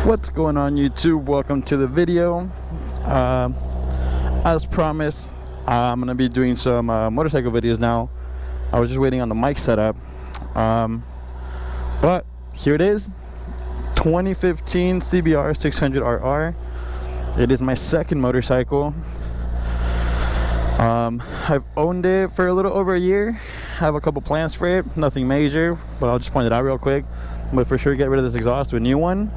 What's going on, YouTube? Welcome to the video. As promised, I'm gonna be doing some motorcycle videos now. I was just waiting on the mic setup, but here it is. 2015 CBR 600RR. It is my second motorcycle. I've owned it for a little over a year. I have a couple plans for it, nothing major, but I'll just point it out real quick. I'm gonna for sure get rid of this exhaust to a new one.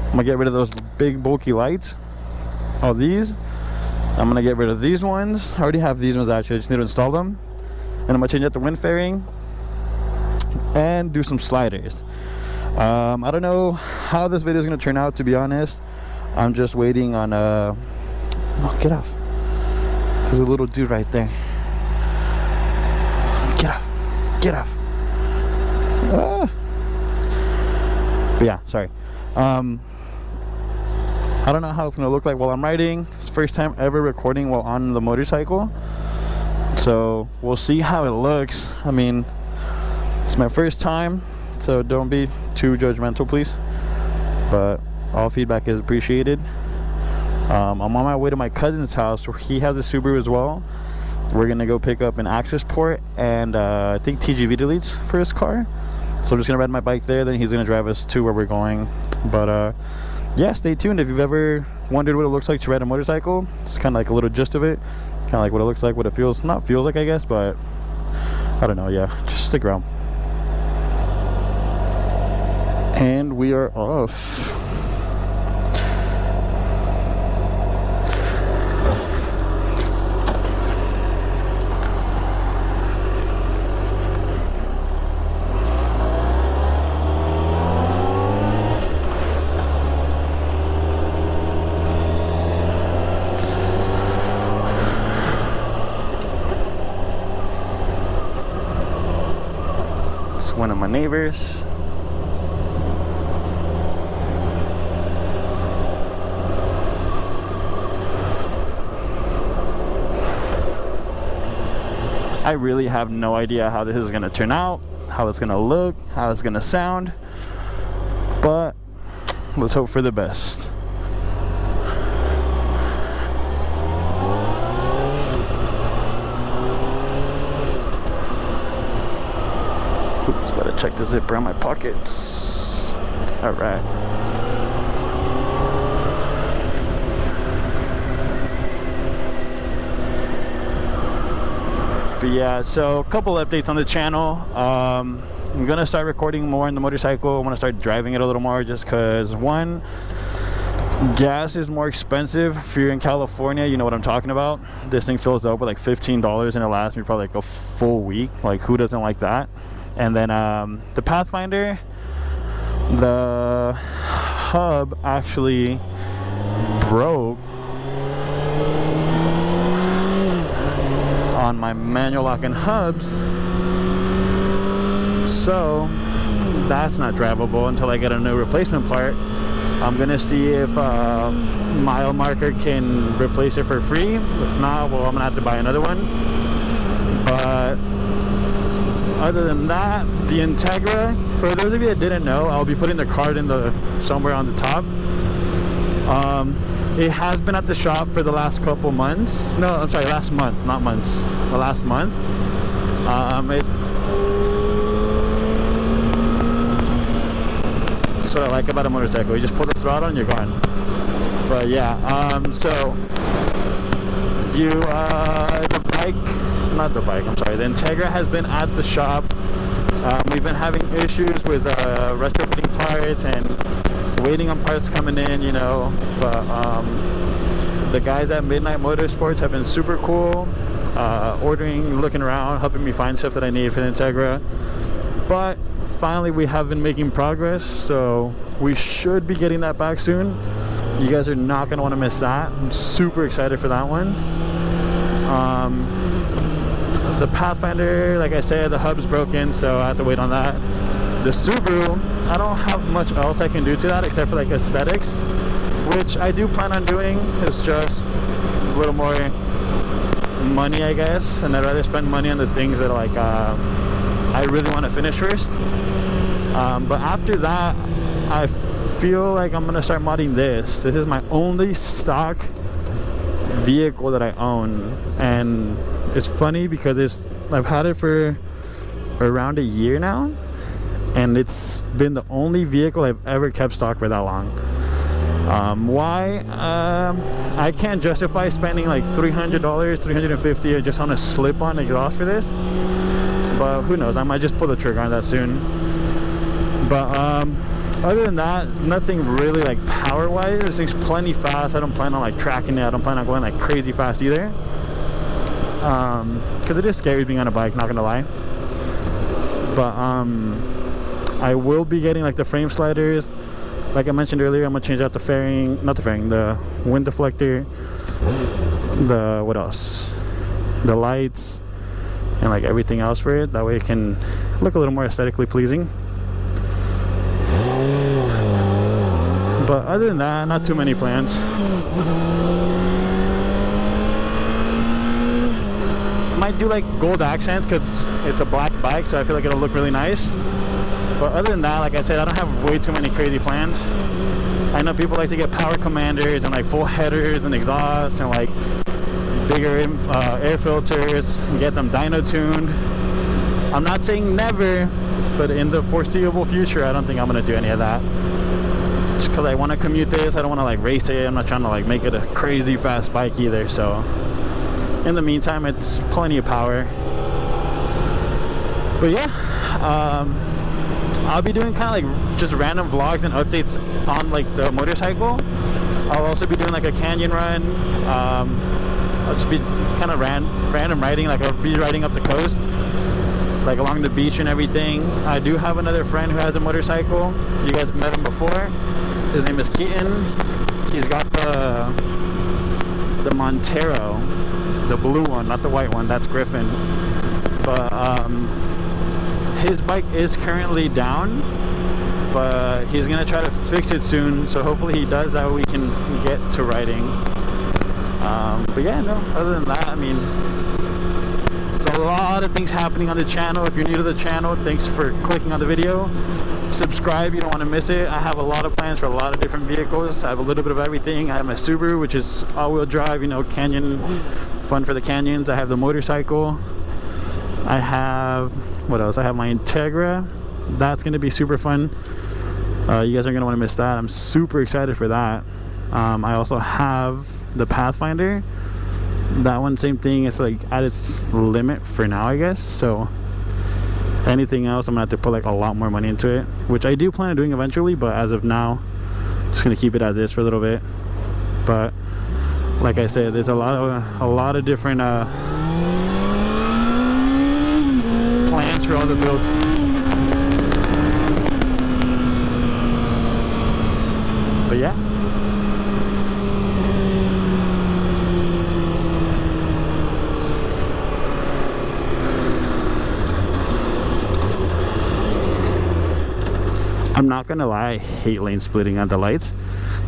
I'm gonna get rid of those big bulky lights, all these. I'm gonna get rid of these ones. I already have these ones actually, I just need to install them. And I'm gonna change out the wind fairing and do some sliders. I don't know how this video is gonna turn out, to be honest. I'm just waiting on oh, get off. There's a little dude right there. Get off, get off. But yeah, sorry. I don't know how it's gonna look like while I'm riding. It's the first time ever recording while on the motorcycle, so we'll see how it looks. I mean, it's my first time, so don't be too judgmental, please, but all feedback is appreciated. I'm on my way to my cousin's house where he has a Subaru as well. We're gonna go pick up an access port and I think TGV deletes for his car, so I'm just gonna ride my bike there, then he's gonna drive us to where we're going. But yeah, stay tuned. If you've ever wondered what it looks like to ride a motorcycle, it's kind of like a little gist of it, kind of like what it looks like, what it feels, not feels like, I guess, but I don't know. Yeah, just stick around. And we are off. One of my neighbors. I really have no idea how this is gonna turn out, how it's gonna look, how it's gonna sound, but let's hope for the best. Check the zipper on my pockets. All right. But yeah, so a couple updates on the channel. I'm gonna start recording more on the motorcycle. I want to start driving it a little more, just because one, gas is more expensive. If you're in California, you know what I'm talking about. This thing fills up with like $15 and it lasts me probably like a full week. Like, who doesn't like that? And then the Pathfinder, the hub actually broke on my manual lock and hubs, so that's not drivable until I get a new replacement part. I'm gonna see if Mile Marker can replace it for free. If not, well, I'm gonna have to buy another one. But other than that, the Integra, for those of you that didn't know, I'll be putting the card in somewhere on the top. It has been at the shop for the last couple months. No, I'm sorry, last month, not months. The last month. That's what I like about a motorcycle. You just pull the throttle and you're gone. But yeah, so the Integra has been at the shop. We've been having issues with retrofitting parts and waiting on parts coming in, you know, but the guys at Midnight Motorsports have been super cool, ordering, looking around, helping me find stuff that I need for the Integra. But finally we have been making progress, so we should be getting that back soon. You guys are not going to want to miss that. I'm super excited for that one. The Pathfinder, like I said, the hub's broken, so I have to wait on that. The Subaru, I don't have much else I can do to that except for like aesthetics, which I do plan on doing. It's just a little more money, I guess, and I'd rather spend money on the things that like I really want to finish first. But after that, I feel like I'm gonna start modding this. This is my only stock vehicle that I own, and it's funny because I've had it for around a year now, and it's been the only vehicle I've ever kept stock for that long. Why? I can't justify spending like $300, $350 just on a slip-on exhaust for this, but who knows, I might just pull the trigger on that soon. But other than that, nothing really like power wise. This thing's plenty fast. I don't plan on like tracking it. I don't plan on going like crazy fast either, because it is scary being on a bike, not gonna lie. But I will be getting like the frame sliders. Like I mentioned earlier, I'm gonna change out the fairing, not the fairing, the wind deflector, the what else, the lights, and like everything else for it. That way it can look a little more aesthetically pleasing. But other than that, not too many plans. Might do like gold accents because it's a black bike, so I feel like it'll look really nice. But other than that, like I said, I don't have way too many crazy plans. I know people like to get power commanders and like full headers and exhausts and like bigger air filters and get them dyno tuned. I'm not saying never, but in the foreseeable future, I don't think I'm gonna do any of that. Just because I want to commute this, I don't want to like race it. I'm not trying to like make it a crazy fast bike either. So in the meantime, it's plenty of power. But yeah, I'll be doing kind of like just random vlogs and updates on like the motorcycle. I'll also be doing like a canyon run. I'll just be kind of random riding, like I'll be riding up the coast, like along the beach and everything. I do have another friend who has a motorcycle. You guys met him before. His name is Keaton. He's got the Montero, the blue one, not the white one. That's Griffin. But his bike is currently down, but he's gonna try to fix it soon. So hopefully he does that, we can get to riding. But yeah, no. Other than that, I mean, there's a lot of things happening on the channel. If you're new to the channel, thanks for clicking on the video. Subscribe, you don't want to miss it. I have a lot of plans for a lot of different vehicles. I have a little bit of everything. I have my Subaru, which is all-wheel drive, you know, canyon, fun for the canyons. I have the motorcycle. I have, what else? I have my Integra. That's going to be super fun. You guys aren't going to want to miss that. I'm super excited for that. I also have the Pathfinder. That one, same thing. It's like at its limit for now, I guess. So anything else, I'm gonna have to put like a lot more money into it, which I do plan on doing eventually, but as of now, just gonna keep it as is for a little bit. But like I said, there's a lot of different plans for all the builds. But yeah. I'm not gonna lie, I hate lane splitting on the lights,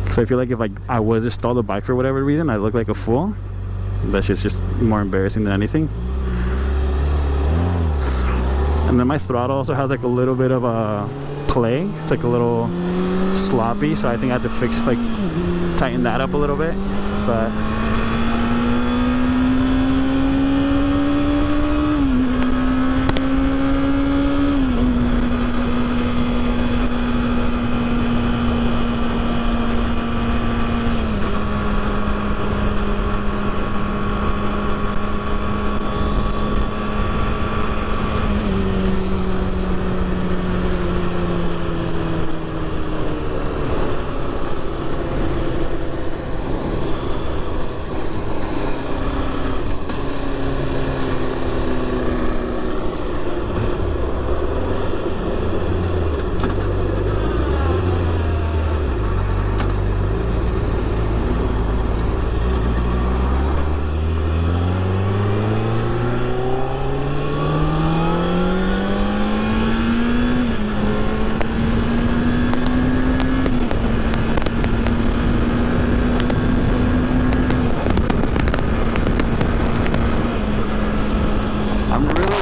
because I feel like if I was to stall the bike for whatever reason, I look like a fool. That shit's just more embarrassing than anything. And then my throttle also has like a little bit of a play. It's like a little sloppy, so I think I have to tighten that up a little bit. But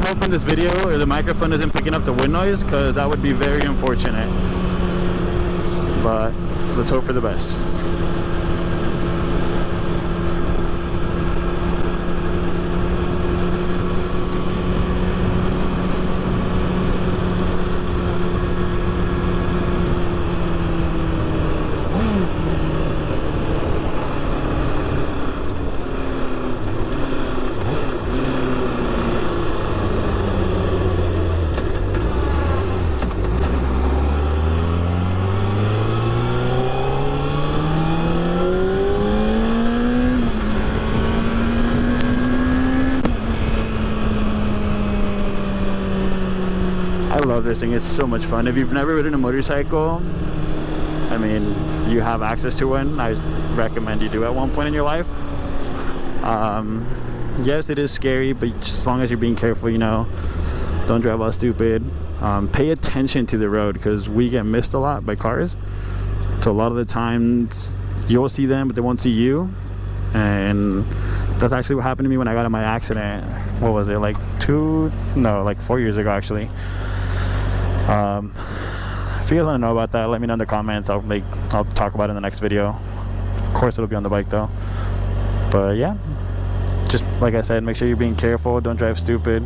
hoping this video or the microphone isn't picking up the wind noise, because that would be very unfortunate. but let's hope for the best. I love this thing. It's so much fun. If you've never ridden a motorcycle, I mean, if you have access to one, I recommend you do at one point in your life. Yes, it is scary, but as long as you're being careful, you know, don't drive all stupid. Pay attention to the road, because we get missed a lot by cars. So a lot of the times you'll see them, but they won't see you. And that's actually what happened to me when I got in my accident. What was it, like 4 years ago actually. If you guys want to know about that, let me know in the comments. I'll talk about it in the next video. Of course it'll be on the bike though. But yeah, just like I said, make sure you're being careful, don't drive stupid.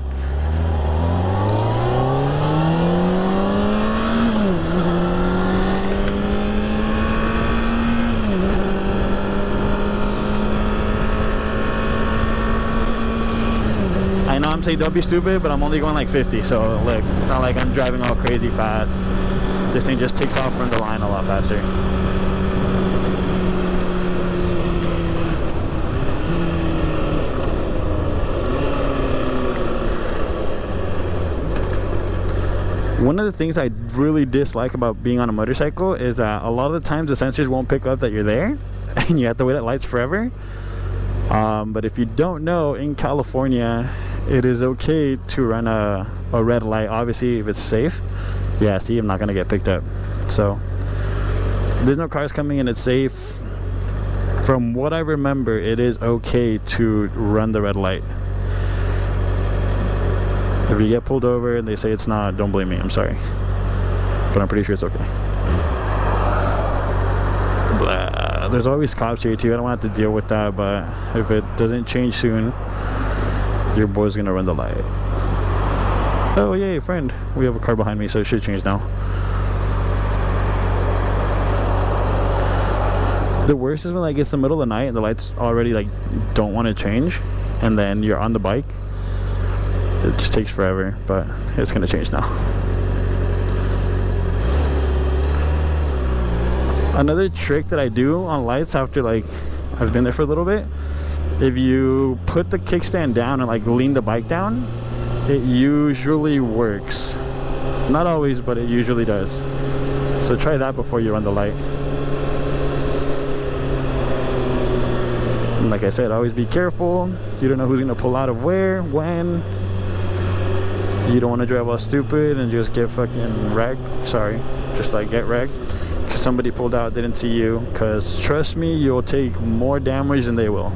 I know I'm saying don't be stupid, but I'm only going like 50, so look, it's not like I'm driving all crazy fast. This thing just takes off from the line a lot faster. One of the things I really dislike about being on a motorcycle is that a lot of the times the sensors won't pick up that you're there, and you have to wait at lights forever. But if you don't know, in California, it is okay to run a red light, obviously if it's safe. Yeah, see, I'm not gonna get picked up. So there's no cars coming in, it's safe. From what I remember, it is okay to run the red light. If you get pulled over and they say it's not, don't blame me, I'm sorry, but I'm pretty sure it's okay. Blah. There's always cops here too. I don't want to have to deal with that, but if it doesn't change soon, your boy's gonna run the light. Oh yay, friend. We have a car behind me, so it should change now. The worst is when like it's the middle of the night and the lights already like don't want to change, and then you're on the bike. It just takes forever, but it's gonna change now. Another trick that I do on lights after like I've been there for a little bit, if you put the kickstand down and like lean the bike down, it usually works. Not always, but it usually does. So try that before you run the light. And like I said, always be careful. You don't know who's gonna pull out of where, when. You don't want to drive all stupid and just get fucking wrecked. Sorry, just like get wrecked because somebody pulled out, didn't see you. Because trust me, you'll take more damage than they will.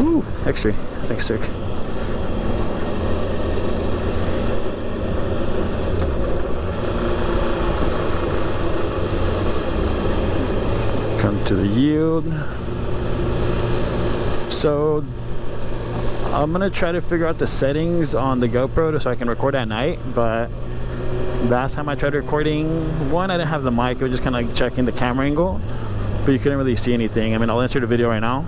Ooh, extra. I think sick. Come to the yield. So I'm gonna try to figure out the settings on the GoPro so I can record at night, but last time I tried recording, one, I didn't have the mic, it was just kind of like checking the camera angle, but you couldn't really see anything. I mean, I'll insert a video right now.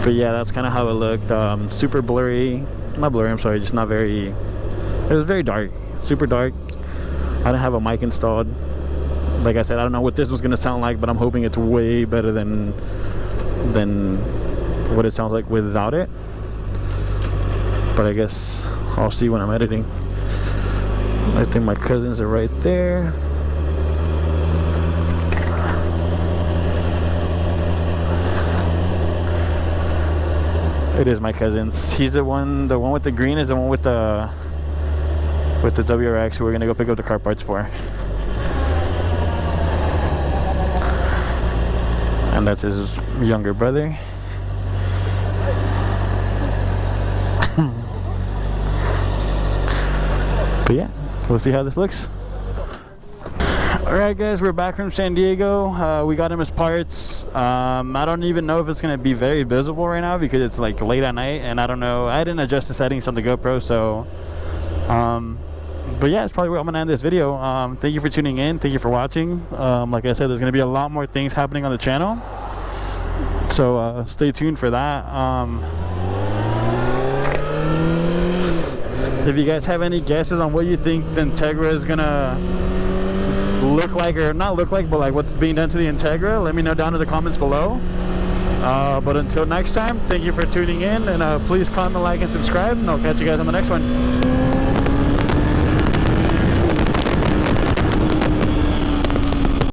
But yeah, that's kind of how it looked. Super blurry, not blurry, I'm sorry, just not very, it was very dark, super dark. I didn't have a mic installed. Like I said, I don't know what this was gonna sound like, but I'm hoping it's way better than what it sounds like without it. But I guess I'll see when I'm editing. I think my cousins are right there. It is my cousin's. He's the one with the green is the one with the WRX who we're gonna go pick up the car parts for. And that's his younger brother. But yeah, we'll see how this looks. Alright guys, we're back from San Diego. We got him his parts. I don't even know if it's going to be very visible right now because it's like late at night and I don't know. I didn't adjust the settings on the GoPro, so but yeah, it's probably where I'm going to end this video. Thank you for tuning in. Thank you for watching. Like I said, there's going to be a lot more things happening on the channel, so stay tuned for that. If you guys have any guesses on what you think the Integra is going to look like, or not look like, but like what's being done to the Integra, let me know down in the comments below. But until next time, thank you for tuning in, and please comment, like, and subscribe, and I'll catch you guys on the next one.